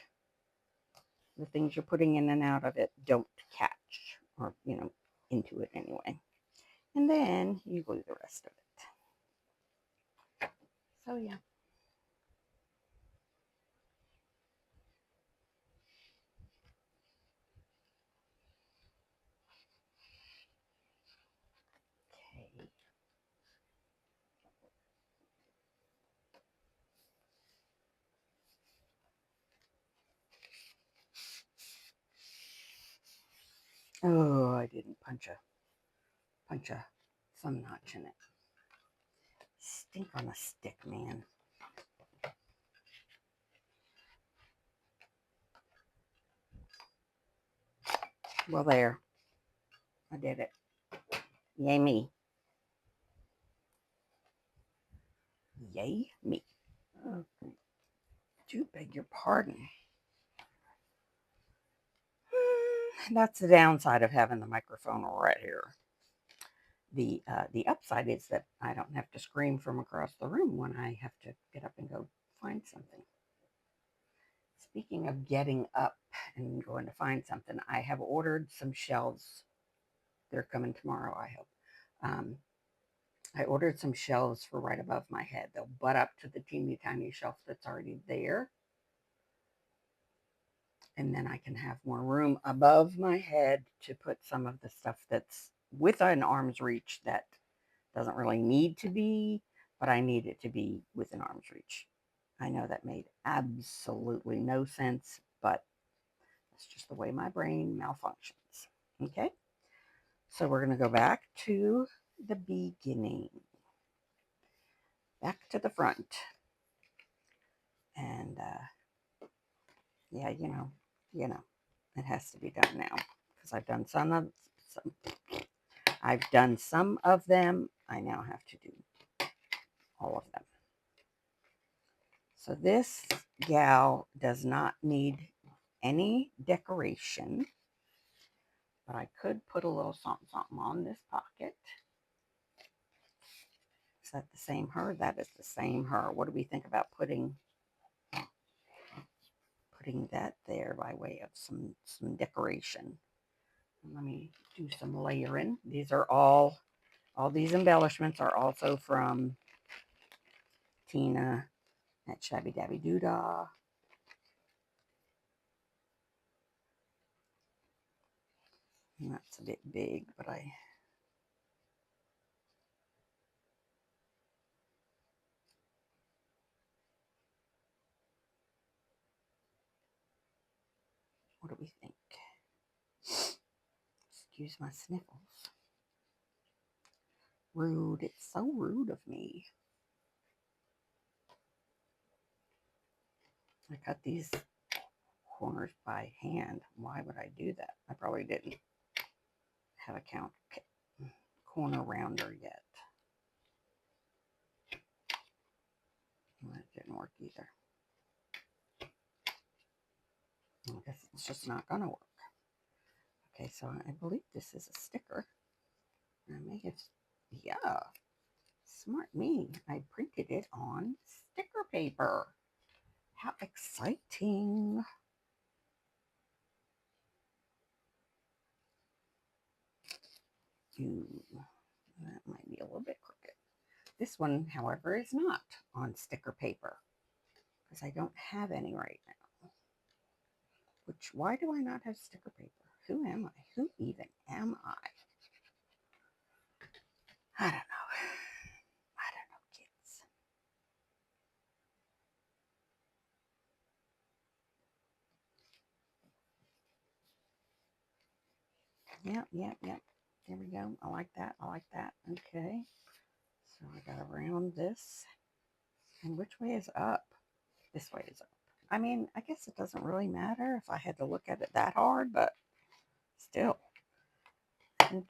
The things you're putting in and out of it don't catch, or, into it anyway. And then you glue the rest of it. So, yeah. Okay. Oh, I didn't punch a thumb notch in it. Stink on a stick, man. Well, there. I did it. Yay me. Yay me. Do beg your pardon. That's the downside of having the microphone right here. The upside is that I don't have to scream from across the room when I have to get up and go find something. Speaking of getting up and going to find something, I have ordered some shelves. They're coming tomorrow, I hope. I ordered some shelves for right above my head. They'll butt up to the teeny tiny shelf that's already there. And then I can have more room above my head to put some of the stuff that's within arm's reach that doesn't really need to be, but I need it to be within arm's reach. I know that made absolutely no sense, but that's just the way my brain malfunctions. Okay, so we're going to go back to the beginning, back to the front. And yeah, it has to be done now because I've done some. I've done some of them. I now have to do all of them. So this gal does not need any decoration, but I could put a little something on this pocket. Is that the same her? That is the same her. What do we think about putting that there by way of some decoration? Let me do some layering. These are all these embellishments are also from Tina at Shabby Dabby Doodah. And that's a bit big, but what do we think? Excuse my sniffles. Rude. It's so rude of me. I cut these corners by hand. Why would I do that? I probably didn't have a corner rounder yet. That didn't work either. I guess it's just not going to work. Okay, so I believe this is a sticker. I may have, yeah, smart me. I printed it on sticker paper. How exciting. Ooh, that might be a little bit crooked. This one, however, is not on sticker paper because I don't have any right now. Why do I not have sticker paper? Who am I? Who even am I? I don't know. I don't know, kids. Yep. There we go. I like that. Okay. So I got to round this. And which way is up? This way is up. I mean, I guess it doesn't really matter if I had to look at it that hard, but still. And,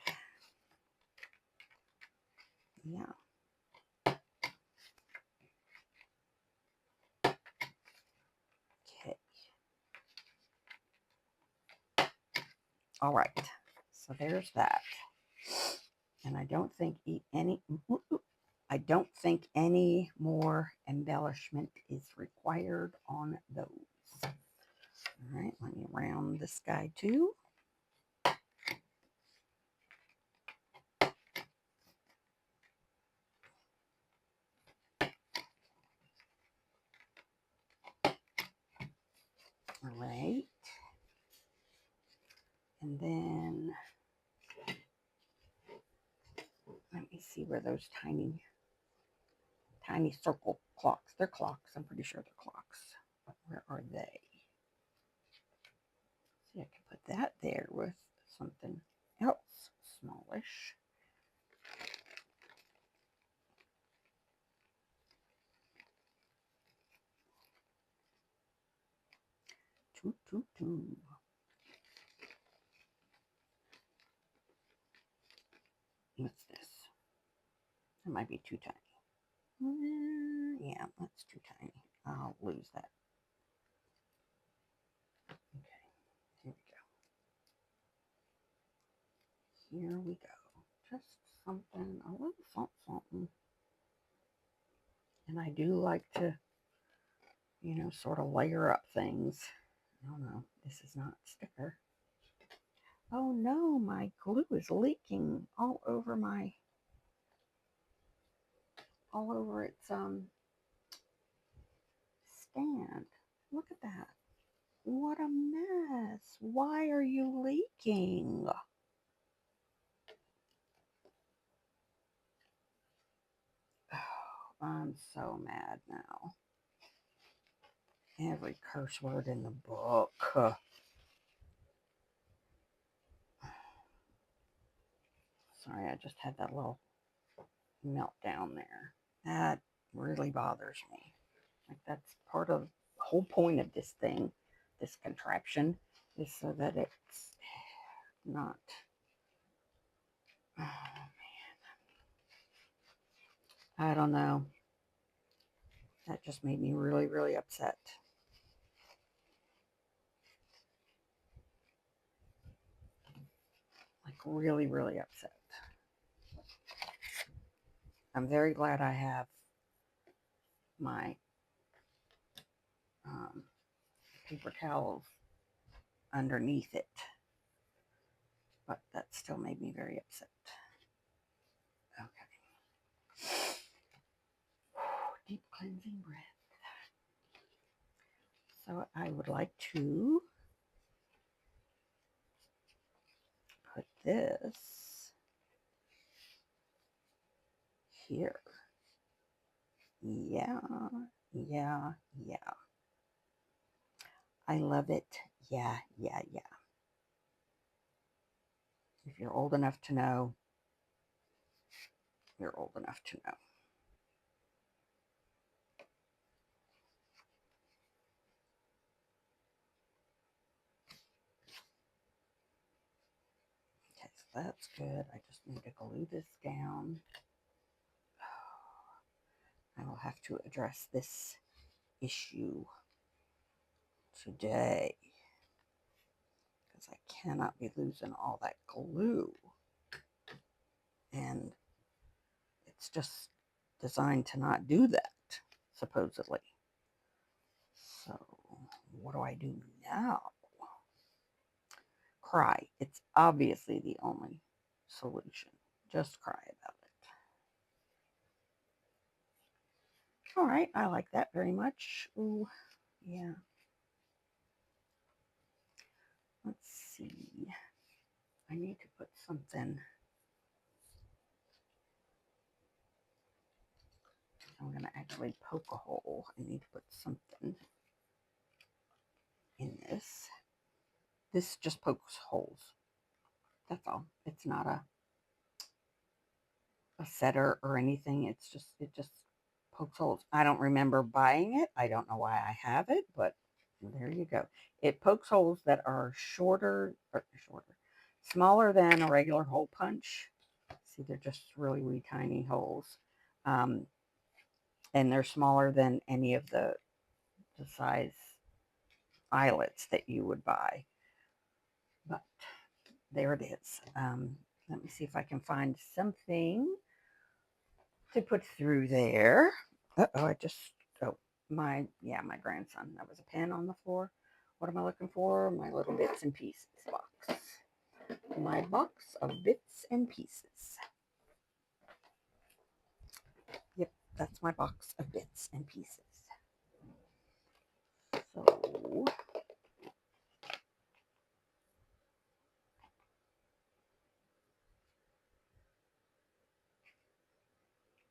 yeah. Okay. All right. So there's that. And I don't think any more embellishment is required on those. All right, let me round this guy too. All right. And then let me see where those tiny circle clocks. They're clocks. I'm pretty sure they're clocks. But where are they? See, I can put that there with something else smallish. Toot. What's this? That might be too tiny. Yeah, that's too tiny. I'll lose that. Okay, here we go. Just something, a little something. And I do like to, you know, sort of layer up things. Oh no, this is not sticker. Oh no, my glue is leaking all over its stand. Look at that. What a mess. Why are you leaking? Oh, I'm so mad now. Every curse word in the book. Sorry, I just had that little meltdown there. That really bothers me. Like, that's part of the whole point of this thing, this contraption, is so that it's not. Oh, man. I don't know. That just made me really, really upset. Like, really, really upset. I'm very glad I have my paper towels underneath it, but that still made me very upset. Okay. Deep cleansing breath. So I would like to put this here. Yeah. I love it. Yeah. If you're old enough to know, you're old enough to know. Okay, so that's good. I just need to glue this down. I will have to address this issue today because I cannot be losing all that glue. And it's just designed to not do that, supposedly. So what do I do now? Cry. It's obviously the only solution. Just cry about it. All right, I like that very much. Ooh, yeah. Let's see. I need to put something. I'm going to actually poke a hole. I need to put something in this. This just pokes holes. That's all. It's not a setter or anything. It just pokes holes. I don't remember buying it. I don't know why I have it, but there you go. It pokes holes that are smaller than a regular hole punch. See, they're just really wee tiny holes. And they're smaller than any of the size eyelets that you would buy. But there it is. Let me see if I can find something to put through there. My grandson. That was a pen on the floor. What am I looking for? My little bits and pieces box. My box of bits and pieces. Yep, that's my box of bits and pieces.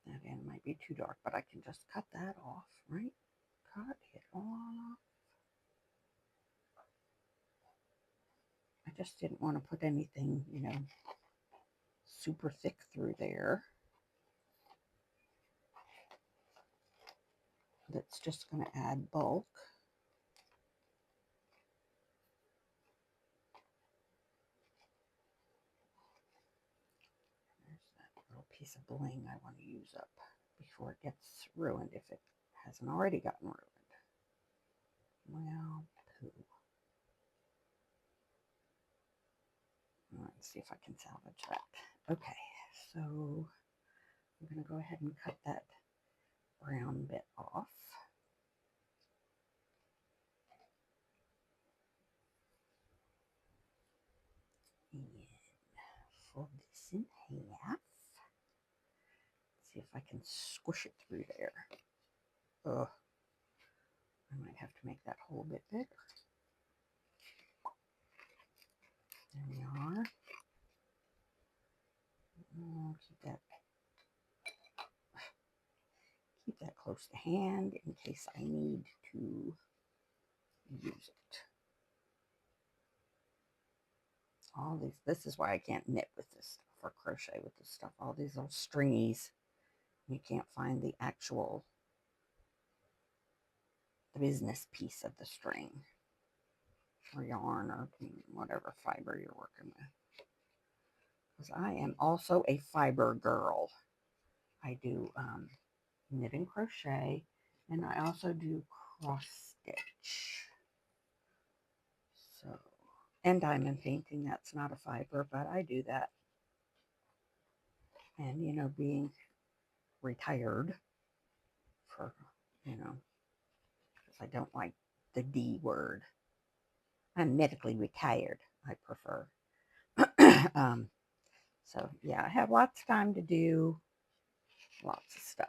So again, it might be too dark, but I can just cut that off, right? Cut it off. I just didn't want to put anything, you know, super thick through there. That's just going to add bulk. There's that little piece of bling I want to use up before it gets ruined, if it hasn't already gotten ruined. Well, poo. Let's see if I can salvage that. Okay, so I'm going to go ahead and cut that brown bit off. And fold this in half. See if I can squish it through there. Ugh. I might have to make that hole a bit bigger. There we are. Keep that close to hand in case I need to use it. All these, this is why I can't knit with this stuff or crochet with this stuff. All these little stringies, you can't find the actual, the business piece of the string or yarn or whatever fiber you're working with. Because I am also a fiber girl. I do knit and crochet, and I also do cross stitch. So, and diamond painting, that's not a fiber, but I do that. And, you know, being retired for, you know, because I don't like the D word. I'm medically retired, I prefer. So, yeah, I have lots of time to do lots of stuff.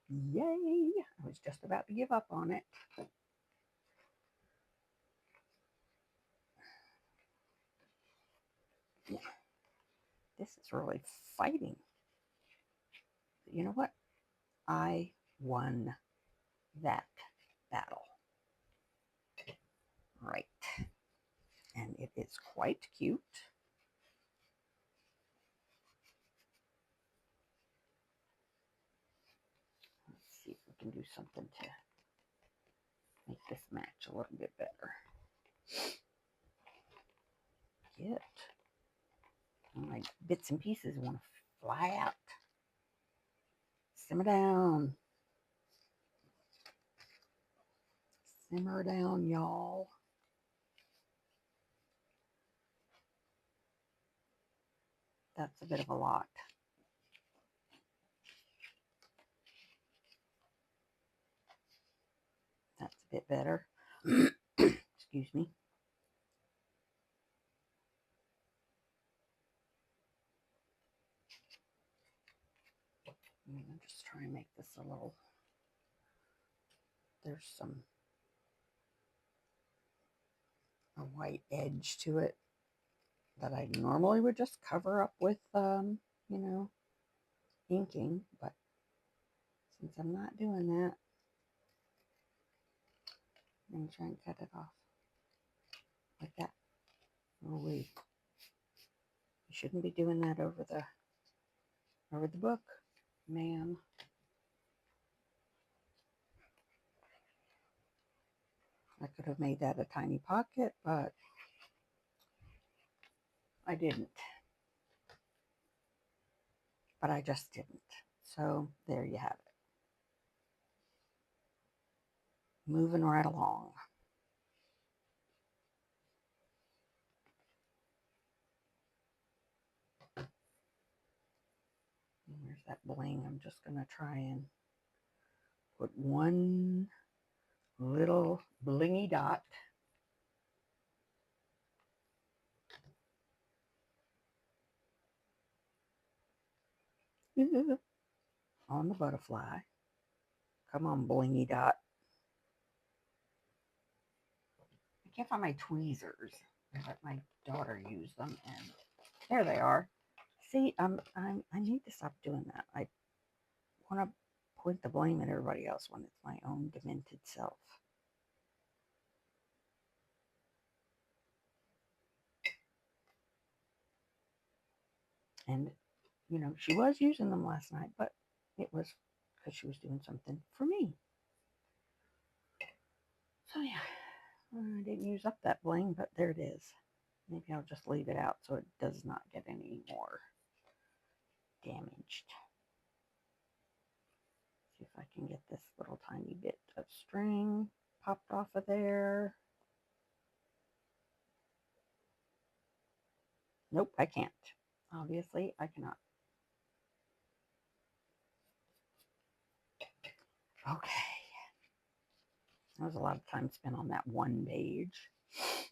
Yay! I was just about to give up on it. Yeah. This is really fighting. You know what? I won that battle. Right. And it is quite cute. Let's see if we can do something to make this match a little bit better. Get my bits and pieces want to fly out. Simmer down. Simmer down, y'all. That's a bit of a lot. That's a bit better. Excuse me. I'm going to just try and make this a little, there's a white edge to it that I normally would just cover up with, you know, inking, but since I'm not doing that, I'm going to try and cut it off like that. Oh wait, you shouldn't be doing that over the book, ma'am. I could have made that a tiny pocket, but I didn't. But I just didn't. So there you have it. Moving right along. There's that bling. I'm just going to try and put one little blingy dot on the butterfly. Come on, blingy dot. I can't find my tweezers. I let my daughter use them, and there they are. See, I need to stop doing that. I want to quick to blame at everybody else when it's my own demented self. And, you know, she was using them last night, but it was because she was doing something for me. So, yeah, I didn't use up that bling, but there it is. Maybe I'll just leave it out so it does not get any more damaged. See if I can get this little tiny bit of string popped off of there. Nope, I can't. Obviously, I cannot. Okay. That was a lot of time spent on that one page.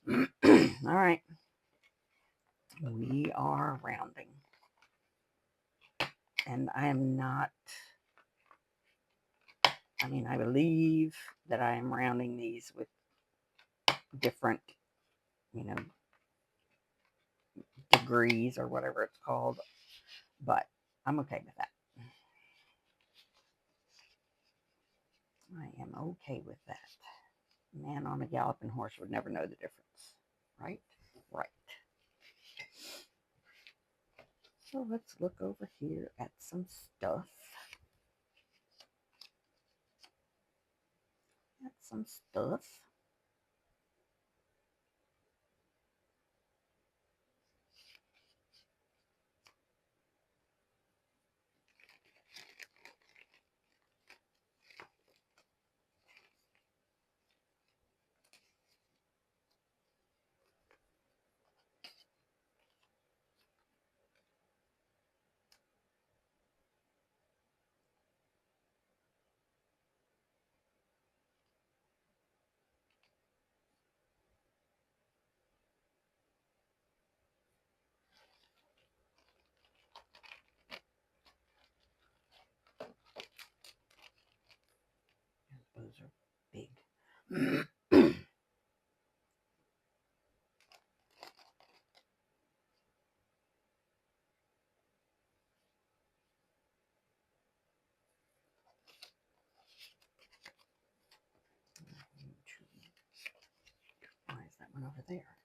All right. We are rounding. And I am not, I mean, I believe that I am rounding these with different, you know, degrees or whatever it's called, but I'm okay with that. I am okay with that. Man on a galloping horse would never know the difference, right? Right. So let's look over here at some stuff. Those are big. Why is that one over there?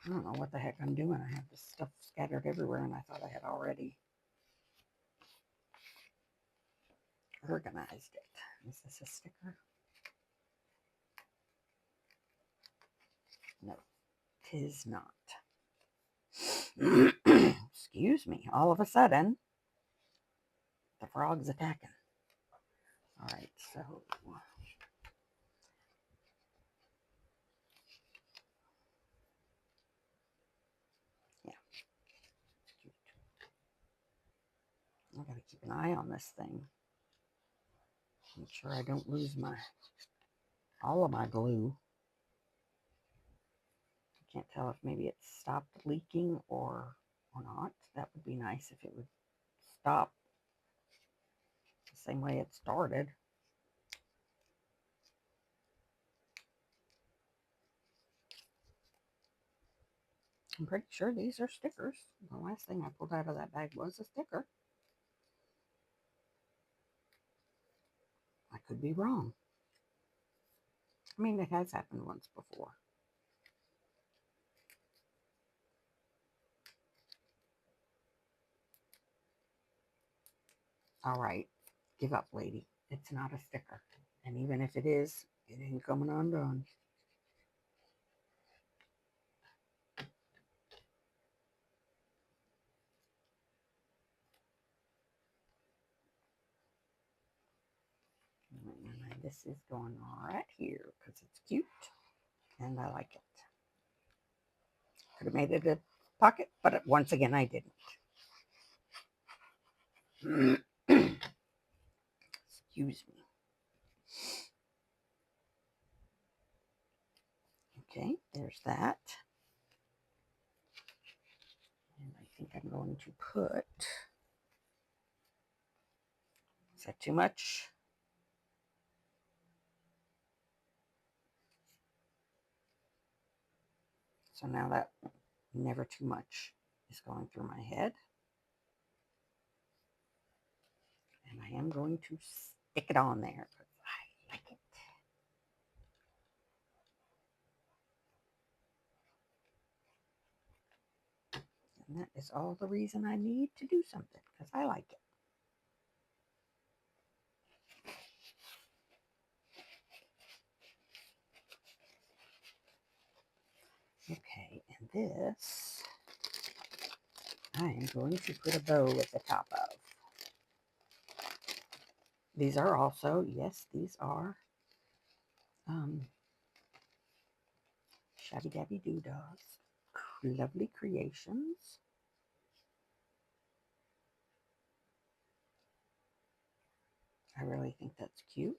I don't know what the heck I'm doing. I have this stuff scattered everywhere, and I thought I had already organized it. Is this a sticker? No, tis not. Excuse me. All of a sudden, the frog's attacking. All right, so yeah, cute. I gotta keep an eye on this thing. Make sure I don't lose all of my glue. I can't tell if maybe it stopped leaking or not. That would be nice if it would stop the same way it started. I'm pretty sure these are stickers. The last thing I pulled out of that bag was a sticker. I could be wrong. I mean, it has happened once before. All right, give up, lady. It's not a sticker. And even if it is, it ain't coming undone. And this is going right here because it's cute and I like it. Could have made it a pocket, but once again, I didn't. Excuse me. Okay, there's that. And I think I'm going to put, is that too much? So now that never too much is going through my head. I am going to stick it on there because I like it. And that is all the reason I need to do something, because I like it. Okay, and this I am going to put a bow at the top of. These are also, yes, these are Shabby Dabby Doodahs. Lovely creations. I really think that's cute.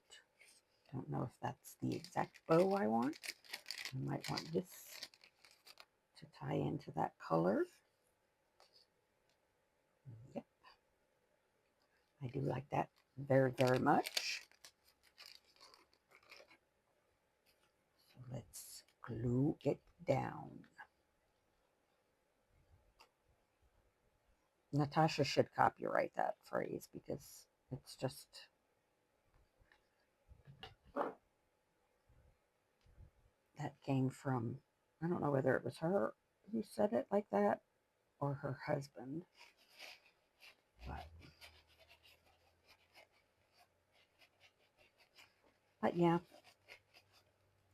Don't know if that's the exact bow I want. I might want this to tie into that color. Yep. I do like that very, very much. So let's glue it down. Natasha should copyright that phrase because it's just that came from, I don't know whether it was her who said it like that or her husband. But yeah,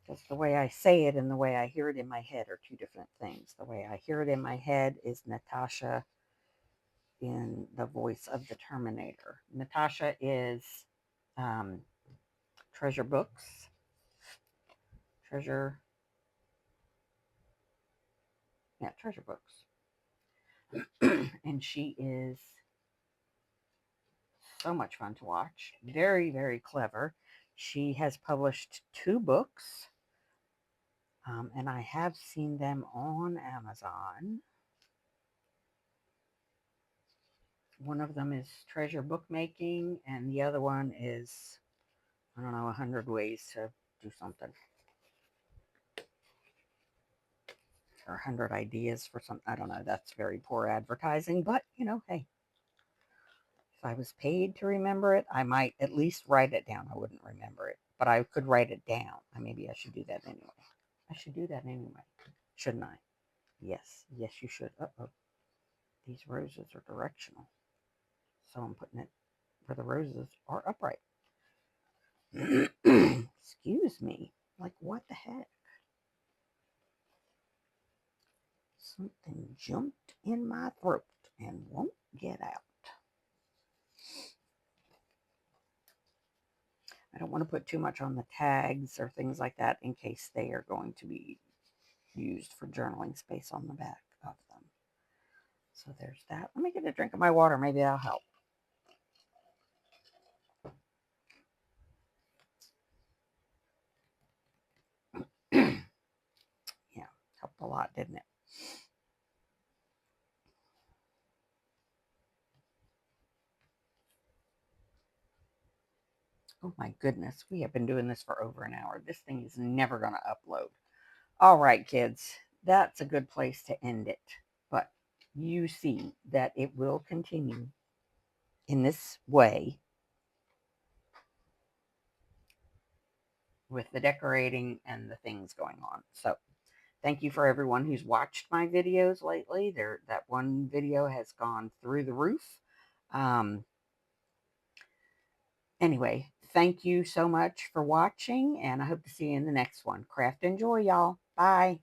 because the way I say it and the way I hear it in my head are two different things. The way I hear it in my head is Natasha in the voice of the Terminator. Natasha is um, Treasure Books. Treasure Books. And she is so much fun to watch. Very, very clever. She has published 2 books, and I have seen them on Amazon. One of them is Treasure Bookmaking, and the other one is, I don't know, 100 Ways to Do Something. Or 100 Ideas for something. I don't know. That's very poor advertising, but, you know, hey. If I was paid to remember it, I might at least write it down. I wouldn't remember it, but I could write it down. Maybe I should do that anyway. I should do that anyway, shouldn't I? Yes, yes, you should. Uh-oh. These roses are directional. So I'm putting it where the roses are upright. Excuse me. Like, what the heck? Something jumped in my throat and won't get out. I don't want to put too much on the tags or things like that in case they are going to be used for journaling space on the back of them. So there's that. Let me get a drink of my water. Maybe that'll help. Yeah, helped a lot, didn't it? Oh my goodness, we have been doing this for over an hour. This thing is never going to upload. All right, kids, that's a good place to end it. But you see that it will continue in this way with the decorating and the things going on. So thank you for everyone who's watched my videos lately. That one video has gone through the roof. Anyway, thank you so much for watching, and I hope to see you in the next one. Craft and joy, y'all. Bye.